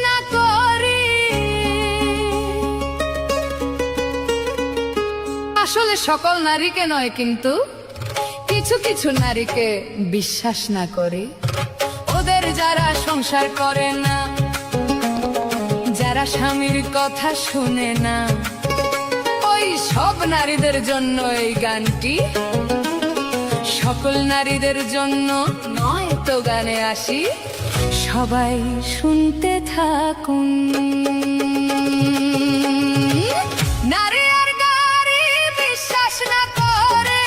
না করি। আসলে সকল নারীকে নয়, কিন্তু কিছু কিছু নারীকে বিশ্বাস না করি। ওদের যারা সংসার করে না, যারা স্বামীর কথা শুনে না, ওই সব নারীদের জন্য এই গানটি। সকল নারীদের জন্য নয় তো গানে আসি, সবাই শুনতে থাকুন। নারী আর গাড়ি বিশ্বাস না করে,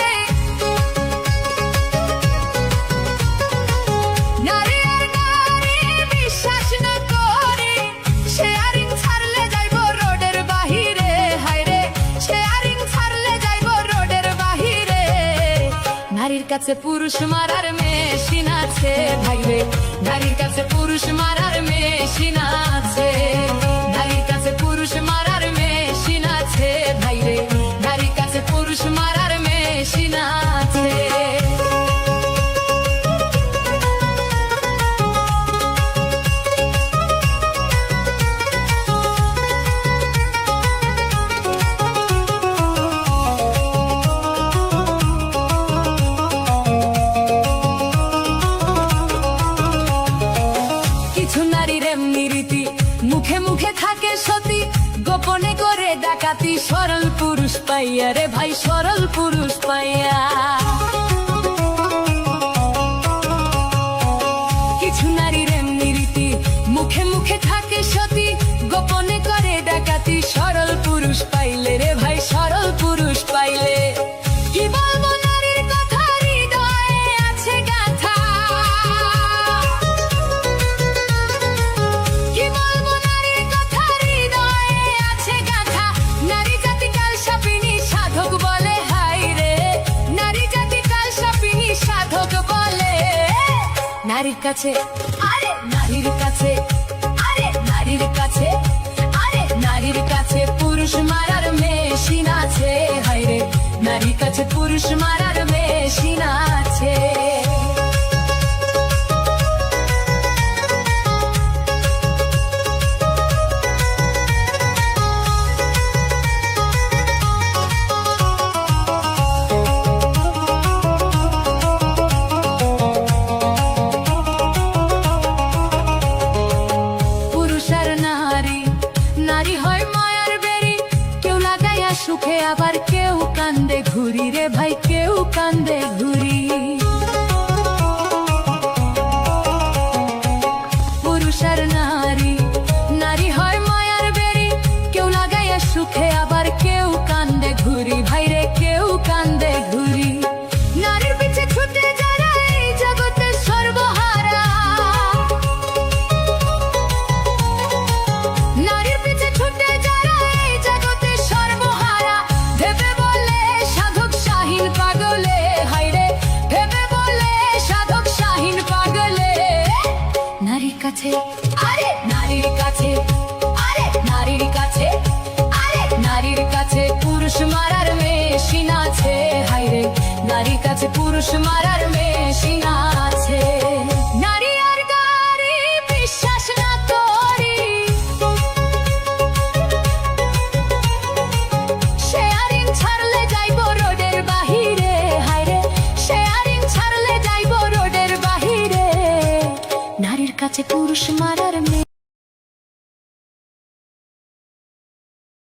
নারী আর গাড়ি বিশ্বাস না করে। শেয়ারিং ছাড়লে যাইব রোডের বাহিরে, হায়রে শেয়ারিং ছাড়লে যাইব রোডের বাহিরে। নারীর কাছে পুরুষ মারার মেশিন আছে ভাইরে, নারীর কাছে পুরুষ মারার মেশিন আছে। নারীর কাছে পুরুষ মারার মেশিন আছে ভাইরে, নারীর কাছে পুরুষ মারার মেশিন আছে। কিছু নারীর এমনি রীতি, মুখে মুখে থাকে সতী, গোপনে করে ডাকাতি। সরল পুরুষ পাইয়া রে ভাই, সরল পুরুষ পাইয়া। কিছু নারীর এমনি রীতি, মুখে মুখে থাকে সতী, গোপনে করে ডাকাতি। সরল পুরুষ পাইলে রে ভাই, সরল পুরুষ পাইলে। কি বলবো নারীর কথা, হৃদয়ে আছে গাথা। কি বলবো নারীর কথা, হৃদয়ে আছে গাথা। নারী জাতি কাল সাপিনী সাধক বলে, হাই রে নারী জাতি কাল সাপিনী সাধক বলে। নারীর কাছে, আরে নারীর কাছে, আরে নারীর কাছে, আরে নারীর কাছে পুরুষ মারার মেশিন আছে, হাই রে নারীর কাছে পুরুষ মারার মেশিন আছে। নারী হয় মায়ার বেরি, কেউ লাগাইয়া সুখে আবার কেউ কান্দে ঘুরি রে ভাই, কেউ কান্দে ঘুরি। পুরুষ আর নারী, নারী হয় মায়ার বেরি, কেউ লাগাইয়া সুখে আবার কেউ কান্দে ঘুরি ভাই রে, কেউ কান্দে ঘুরি। নারীর পিছে ছুটে যারা এই জগতে সর্বহারা, নারীর পিছে ছুটে যারা এই জগতে সর্বহারা। ভেবে বলে সাধক শাহীন পাগলে, হায়রে ভেবে বলে সাধক শাহীন পাগলে। নারীর কাছে, আরে নারীর কাছে, আরে নারীর কাছে, আরে নারীর কাছে পুরুষ মারার মেশিন আছে, হায়রে নারীর কাছে পুরুষ মারার মেশিন আছে।